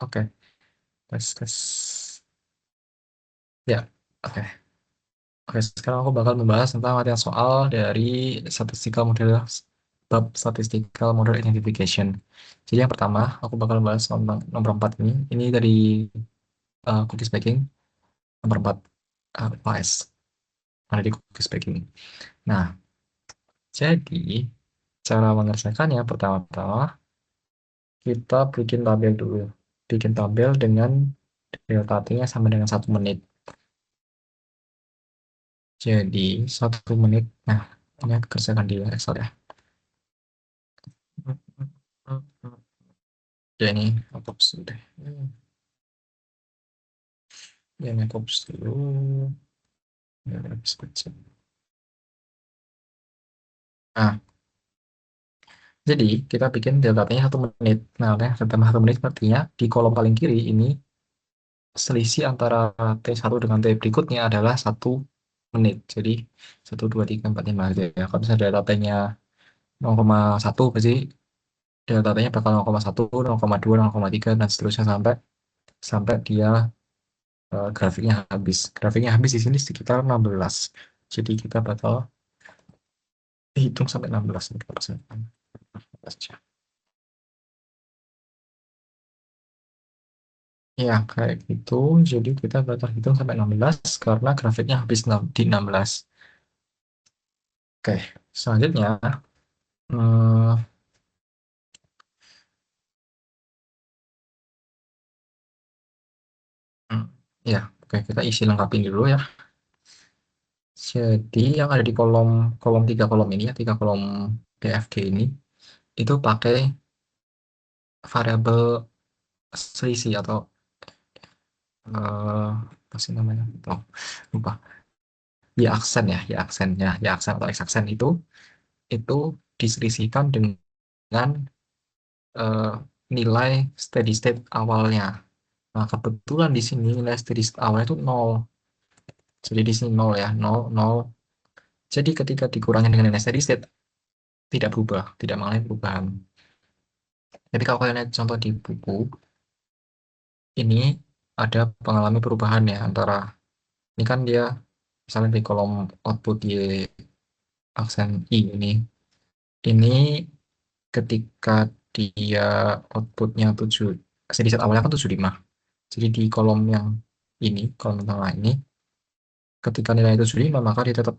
Oke, tes tes. Ya, oke. Oke, sekarang aku bakal membahas tentang material soal dari statistical model bab statistical model identification. Jadi yang pertama, aku bakal membahas tentang nomor 4 ini. Ini dari cookies packing nomor 4 PAS. Ada di cookies packing. Nah, jadi cara menyelesaikannya pertama-tama kita bikin tabel dulu. Bikin tabel dengan delta T-nya sama dengan 1 menit. Jadi 1 menit. Nah, ini aku kerjakan di Excel ya. Ya ini aku hapus dulu deh. Ya ini aku hapus dulu. Ya, habis kerja. Nah, jadi kita bikin delta T-nya 1 menit. Nah, delta 1 menit artinya di kolom paling kiri ini selisih antara T1 dengan T berikutnya adalah 1 menit. Jadi 1, 2, 3, 4, 5 gitu ya. Kalau misalnya delta T-nya 0,1 pasti delta T-nya bakal 0,1, 0,2, 0,3 dan seterusnya sampai sampai dia grafiknya habis. Grafiknya habis di sini sekitar 16. Jadi kita bakal hitung sampai 16 nih kalau saya. Ya, kayak gitu. Jadi kita bakal hitung sampai 16 karena grafiknya habis di 16. Oke, selanjutnya eh, hmm, ya, oke kita isi lengkapin dulu ya. Jadi yang ada di kolom kolom 3 kolom ini ya, 3 kolom DFG ini itu pakai variabel selisih atau apa sih namanya? Oh, lupa. Ya aksen ya, ya aksen ya, ya aksen atau X aksen itu diselisihkan dengan eh, nilai steady state awalnya. Nah, kebetulan di sini nilai steady state awalnya itu 0. Jadi di sini 0 ya, 0, 0. Jadi ketika dikurangi dengan nilai steady state, tidak berubah, tidak mengalami perubahan. Jadi kalau kalian lihat contoh di buku, ini ada pengalami perubahan ya antara, ini kan dia misalnya di kolom output Y aksen I ini ketika dia outputnya 7, steady state awalnya kan 75. Jadi di kolom yang ini, kolom tengah ini, ketika nilai itu 75 maka dia tetap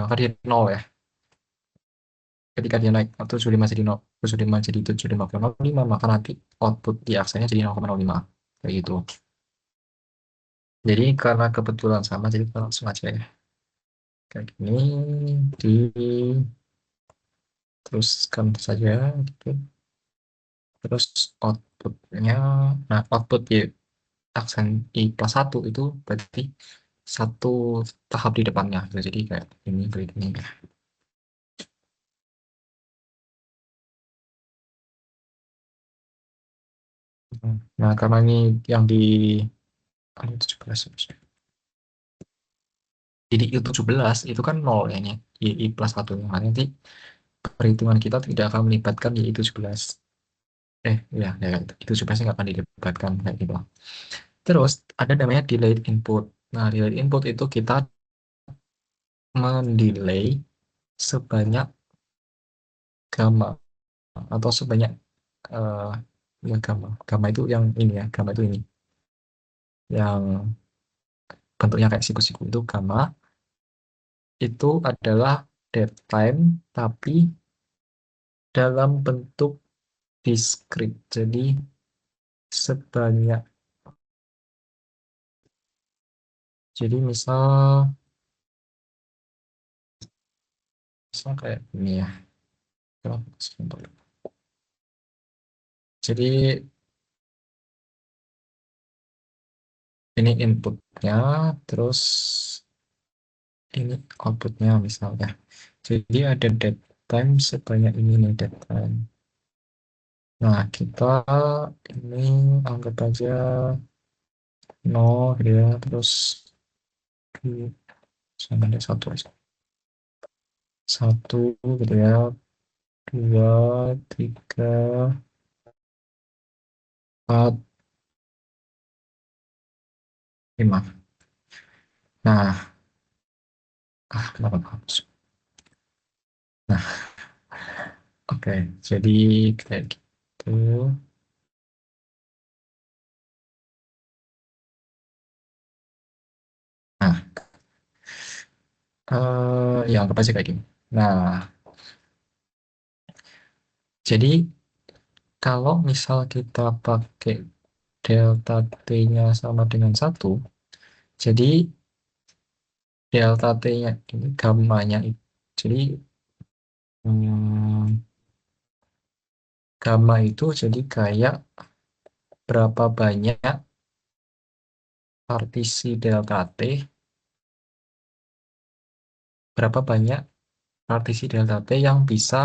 maka dia 0 ya. Ketika dia naik 75 jadi 0, 75 jadi 75,05 maka nanti output di aksennya jadi 0,05 kayak gitu. Jadi karena kebetulan sama jadi kita langsung aja ya. Kayak gini diteruskan saja gitu. Terus outputnya, nah output di aksen I+1 itu berarti satu tahap di depannya. Jadi kayak ini, kayak ini. Nah, karena ini yang di 17, jadi I17 itu kan 0 ya, ini I+1. Nah, nanti perhitungan kita tidak akan melibatkan y 17. Ya, ya I17 nggak akan dilibatkan kayak gitu. Terus ada namanya delayed input. Nah, delayed input itu kita mendelay sebanyak gamma atau sebanyak eh ya gamma. Gamma itu yang ini ya, gamma itu ini. Yang bentuknya kayak siku-siku itu gamma itu adalah date time tapi dalam bentuk diskrit. Jadi sebanyak, jadi misal kayak ini ya. Sebentar. Jadi ini inputnya, terus ini outputnya misalnya. Jadi ada dead time sebanyak ini nih dead time. Nah, kita ini anggap aja 0 ya, terus sama ada satu aja. Satu gitu ya, 2, 3, 4. 5. Nah, kenapa hapus? Nah, oke. Jadi kayak gitu. Nah, ya anggap aja kayak gini. Nah, jadi kalau misal kita pakai delta T-nya sama dengan 1, jadi delta T-nya ini gammanya jadi hmm, gamma itu jadi kayak berapa banyak partisi delta T, berapa banyak partisi delta T yang bisa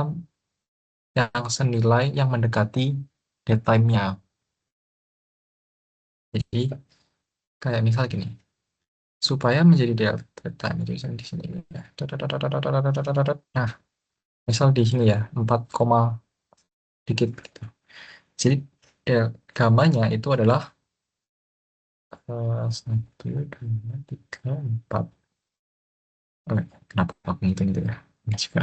yang senilai yang mendekati dead time-nya. Jadi kayak misal gini, supaya menjadi delta time itu misalnya di sini ya. Nah, misal di sini ya 4, dikit gitu. Jadi gamanya itu adalah 1, 2, 3, 4. Oke, kenapa aku ngitung itu ya? Ini juga.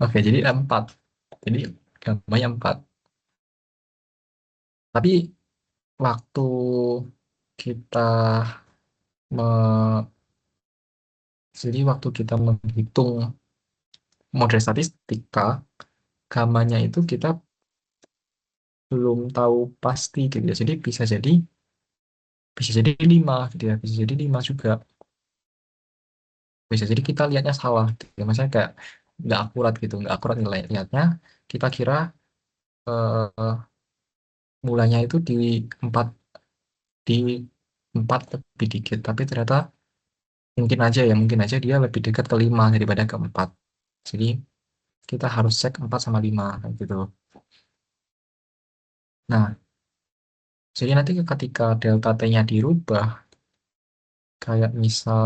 Oke, jadi 4. Jadi gamanya 4. Tapi waktu kita me- jadi waktu kita menghitung model statistika, gamanya itu kita belum tahu pasti gitu ya. Jadi bisa jadi 5 gitu ya. Bisa jadi 5 juga. Bisa jadi kita lihatnya salah gitu ya. Maksudnya kayak nggak akurat gitu, nggak akurat nilai lihatnya. Kita kira eh, mulanya itu empat di 4 lebih dikit, tapi ternyata mungkin aja dia lebih dekat ke 5 daripada ke 4. Jadi kita harus cek 4 sama 5 kayak gitu. Nah, jadi nanti ketika delta T-nya dirubah, kayak misal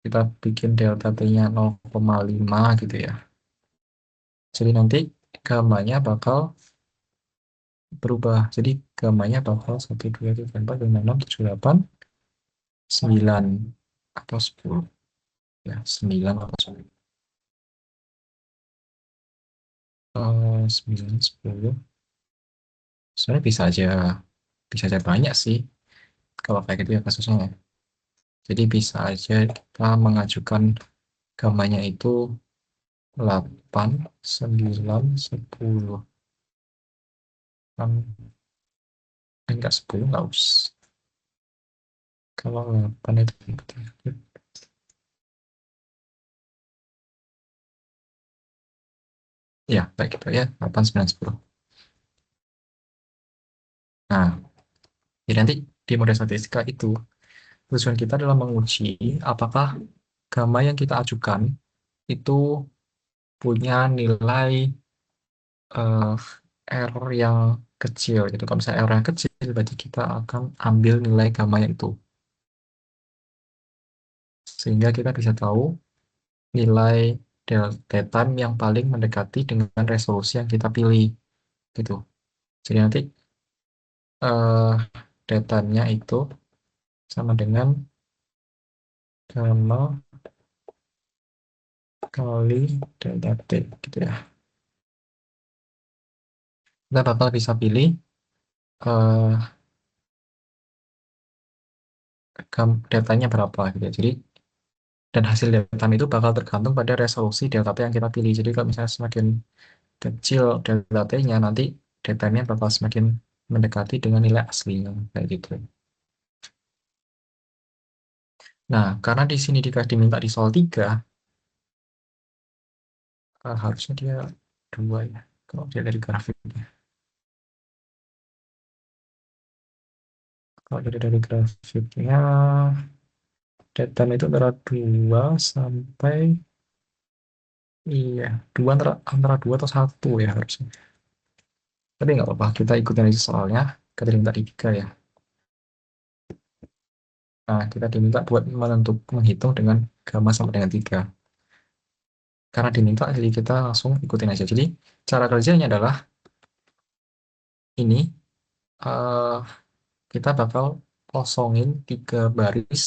kita bikin delta T-nya 0,5 gitu ya. Jadi nanti gamanya bakal berubah. Jadi gamanya bakal 1, 2, 3, 4, 5, 6, 7, 8, 9 atau 10. Ya, 9 atau 10. 9, 10. Sebenarnya bisa aja banyak sih kalau kayak gitu ya kasusnya. Jadi bisa aja kita mengajukan gamanya itu 8, 9, 10. Kan enggak 10 enggak usah. Kalau 8 itu ya baik gitu ya, 8, 9, 10. Nah, jadi nanti di model statistika itu tujuan kita adalah menguji apakah gamma yang kita ajukan itu punya nilai eh, error yang kecil gitu. Kalau misalnya error yang kecil, berarti kita akan ambil nilai gamma itu. Sehingga kita bisa tahu nilai delta time yang paling mendekati dengan resolusi yang kita pilih gitu. Jadi nanti eh, datanya itu sama dengan gamma kali delta t gitu ya. Kita bakal bisa pilih eh, datanya berapa gitu ya. Jadi dan hasil data itu bakal tergantung pada resolusi delta t yang kita pilih. Jadi kalau misalnya semakin kecil delta t-nya, nanti datanya bakal semakin mendekati dengan nilai aslinya kayak gitu. Nah, karena di sini diminta di soal 3, harusnya dia 2 ya. Kalau dia dari grafiknya. Kalau dari grafiknya, datanya itu antara 2 sampai, iya, 2 antara 2 atau 1 ya harusnya. Tapi nggak apa-apa, kita ikutin aja soalnya. Kita diminta di 3 ya. Nah, kita diminta buat menghitung dengan gamma sama dengan 3. Karena diminta, jadi kita langsung ikutin aja. Jadi, cara kerjanya adalah ini. eh kita bakal kosongin 3 baris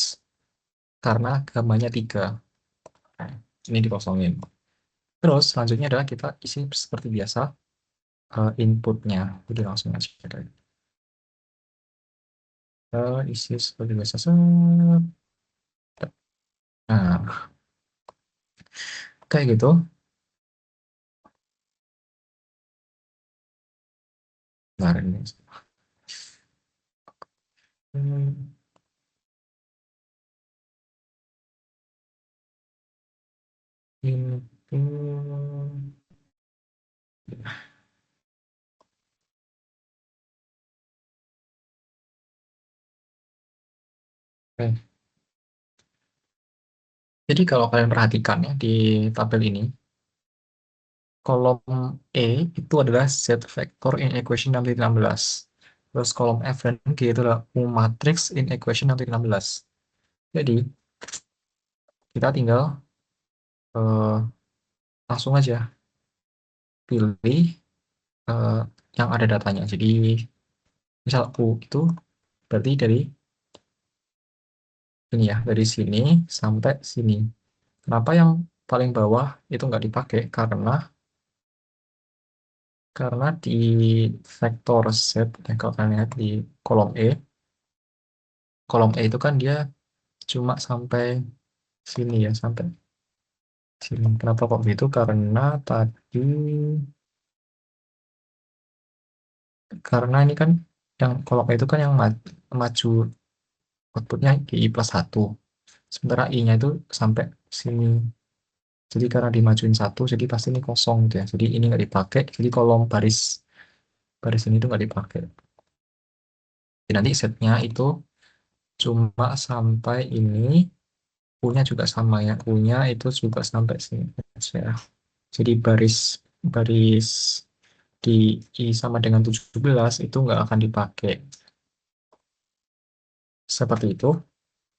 karena gamanya 3. Nah, ini dikosongin. Terus selanjutnya adalah kita isi seperti biasa inputnya. Jadi langsung aja kita isi seperti biasa. Nah, kayak gitu. Nah, ini. Input. Oke. Jadi kalau kalian perhatikan ya di tabel ini, kolom E itu adalah Z vector in equation 6.16. Terus kolom F dan G itu adalah U matrix in equation 6.16. Jadi kita tinggal eh, langsung aja pilih eh, yang ada datanya. Jadi misal U itu berarti dari ini ya, dari sini sampai sini. Kenapa yang paling bawah itu nggak dipakai? Karena di vektor Z, yang kalau kalian lihat di kolom E itu kan dia cuma sampai sini ya, sampai sini. Kenapa kok gitu? Karena ini kan yang kolom E itu kan yang maju outputnya GI plus 1. Sementara I-nya itu sampai sini. Jadi karena dimajuin 1, jadi pasti ini kosong gitu ya. Jadi ini nggak dipakai, jadi kolom baris baris ini tuh nggak dipakai. Jadi nanti setnya itu cuma sampai ini, U-nya juga sama ya. U-nya itu juga sampai sini ya. Jadi baris baris di I sama dengan 17 itu nggak akan dipakai. Seperti itu.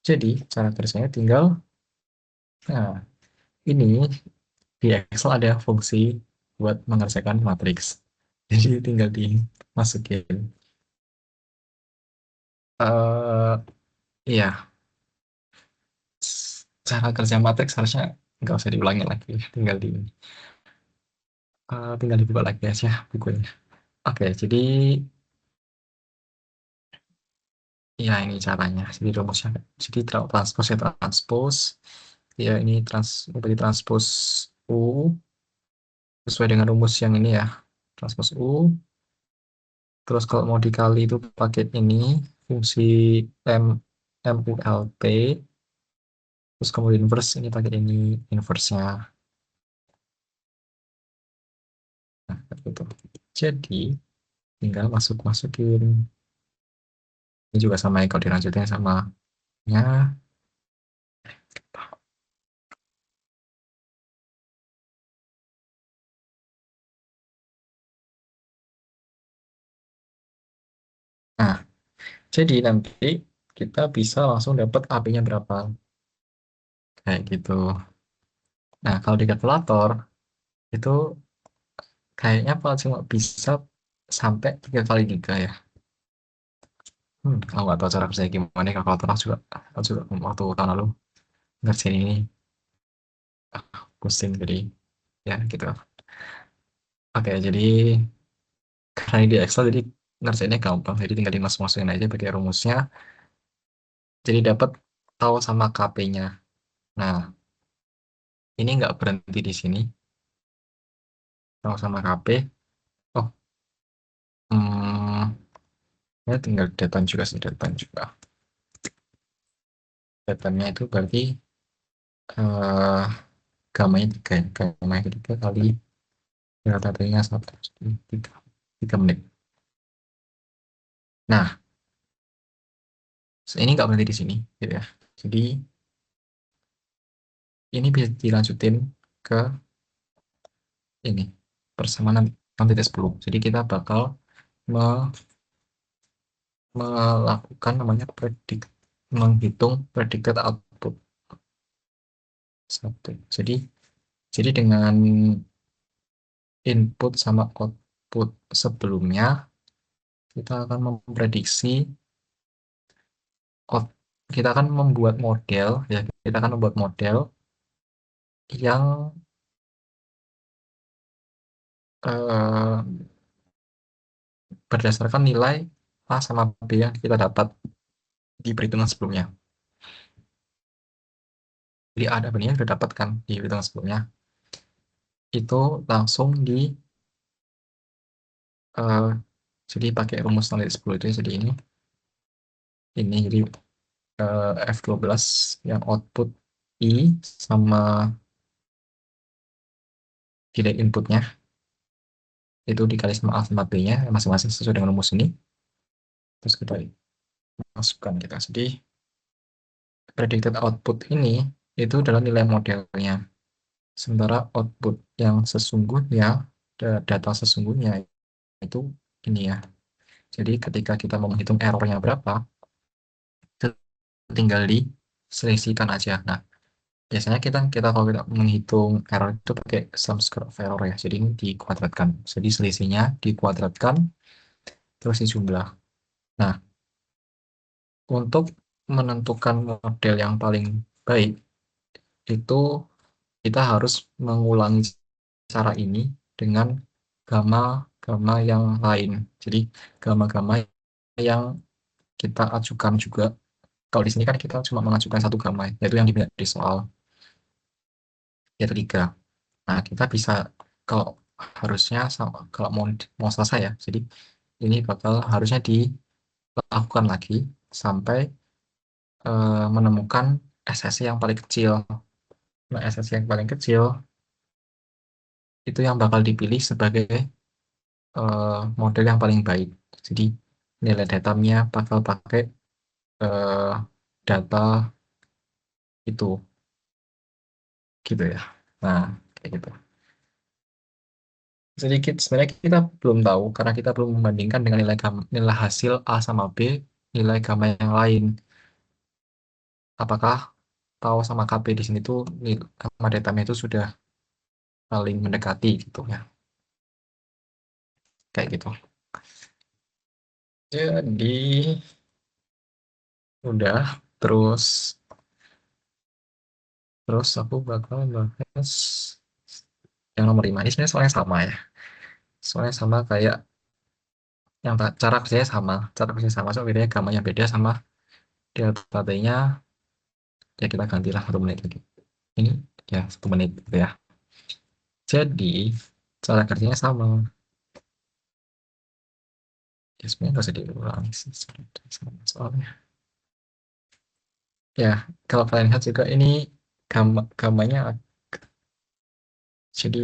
Jadi cara kerjanya tinggal, nah ini di Excel ada fungsi buat mengerjakan matriks. Jadi tinggal dimasukin. Iya, cara kerja matriks harusnya nggak usah diulangi lagi. Tinggal dibuka lagi aja bukunya. Oke, jadi ya ini caranya. Jadi rumusnya. Jadi transpose ya transpose. Ya ini berarti transpose U sesuai dengan rumus yang ini ya. Transpose U. Terus kalau mau dikali itu pakai ini fungsi M MULP. Terus kemudian inverse ini pakai ini inverse-nya. Nah, gitu. Jadi tinggal masukin. Ini juga sama ya kalau dilanjutin sama nya. Nah, jadi nanti kita bisa langsung dapat AP-nya berapa. Kayak gitu. Nah, kalau di kalkulator itu kayaknya paling cuma bisa sampai 3 kali 3 ya. Aku nggak tahu cara kerjanya gimana ya kalkulator. Aku juga waktu tahun lalu ngerjain ini pusing jadi ya gitu. Oke, jadi karena ini di Excel jadi ngerjainnya gampang. Jadi tinggal dimasuk-masukin aja pakai rumusnya. Jadi dapat tahu sama KP-nya. Nah, ini nggak berhenti di sini. Tahu sama KP. Oh, hmm, ya tinggal deadline juga sih, deadline juga. Deadline-nya itu berarti eh gamanya 3 ya. Gamanya 3 kali delta-nya 1, 3 menit. Nah, ini nggak berhenti di sini, gitu ya. Jadi, ini bisa dilanjutin ke ini, persamaan 6.10. Jadi, kita bakal melakukan namanya menghitung predicted output. Satu. Jadi dengan input sama output sebelumnya, kita akan memprediksi kita akan membuat model ya, kita akan membuat model yang eh, berdasarkan nilai A sama B yang kita dapat di perhitungan sebelumnya. Jadi A dan B yang sudah dapatkan di perhitungan sebelumnya, itu langsung eh, jadi pakai rumus nilai 10 itu ya, jadi ini jadi F12 yang output I sama nilai inputnya itu dikali sama A sama B-nya masing-masing sesuai dengan rumus ini, terus kita masukkan kita. Jadi predicted output ini itu adalah nilai modelnya, sementara output yang sesungguhnya, data sesungguhnya itu ini ya. Jadi ketika kita mau menghitung errornya berapa, tinggal diselisihkan aja. Nah, biasanya kita kalau kita menghitung error itu pakai sum square of error ya. Jadi ini dikuadratkan. Jadi selisihnya dikuadratkan terus dijumlah. Nah, untuk menentukan model yang paling baik itu kita harus mengulangi cara ini dengan gamma-gamma yang lain. Jadi gamma-gamma yang kita ajukan juga. Kalau di sini kan kita cuma mengajukan satu gamma, yaitu yang diminta di soal, yaitu 3. Nah, kita bisa kalau harusnya kalau mau selesai ya. Jadi ini bakal harusnya dilakukan lagi sampai menemukan SSC yang paling kecil. Nah, SSC yang paling kecil itu yang bakal dipilih sebagai model yang paling baik. Jadi nilai datamnya bakal pakai eh, data itu, gitu ya. Nah, kayak gitu. Sedikit sebenarnya kita belum tahu karena kita belum membandingkan dengan nilai hasil A sama B, nilai gamma yang lain. Apakah tahu sama KB di sini tuh gamma datamnya itu sudah paling mendekati gitu ya, kayak gitu. Jadi udah, terus terus aku bakal bahas yang nomor 5 ini sebenarnya soalnya sama ya. Soalnya sama kayak yang cara kerjanya sama, so bedanya gamma yang beda sama delta T-nya ya kita gantilah 1 menit lagi. Ini ya 1 menit gitu ya. Jadi cara kerjanya sama. Ya sebenarnya nggak usah diulang sih sama soalnya. Ya kalau kalian lihat juga ini gambarnya jadi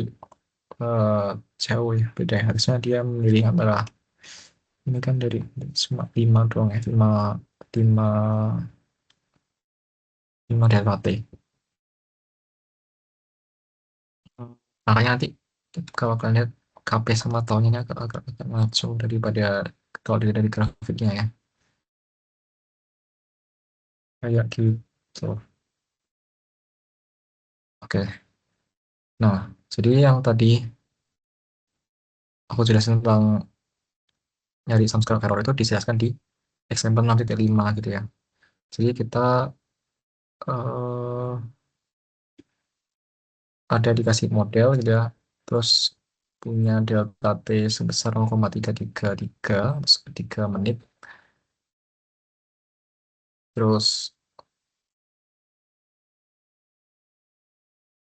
eh, jauh ya beda ya. Harusnya dia memilih antara ini kan dari cuma 5 doang ya, 5 5 delta T. Makanya nanti kalau kalian lihat KP sama tahunnya ini agak ngaco daripada kalau dari grafiknya ya, kayak gitu. Oke, nah jadi yang tadi aku jelasin tentang nyari sum square of error itu dijelaskan di example 6.5 gitu ya. Jadi kita eh, ada dikasih model gitu ya, terus punya delta T sebesar 0,333 3 menit, terus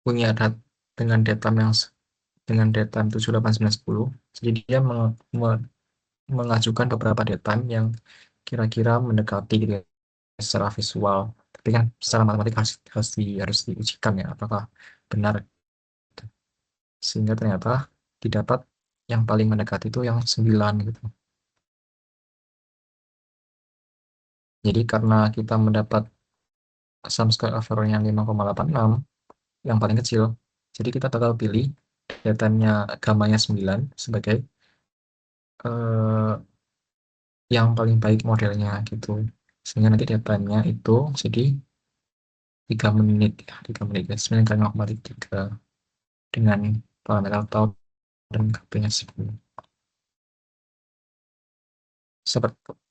punya dengan datam yang dengan datam 78910. Jadi dia mengajukan beberapa datam yang kira-kira mendekati gitu ya, secara visual. Tapi kan secara matematik harus diujikan ya apakah benar. Sehingga ternyata didapat yang paling mendekati itu yang 9 gitu. Jadi karena kita mendapat sum square of error yang 5,86 yang paling kecil, jadi kita bakal pilih datanya gamanya 9 sebagai eh, yang paling baik modelnya gitu. Sehingga nanti datanya itu jadi 3 menit ya, 3 menit ya, 9 kali 0,3 dengan parameter tau dan KP-nya 10. Seperti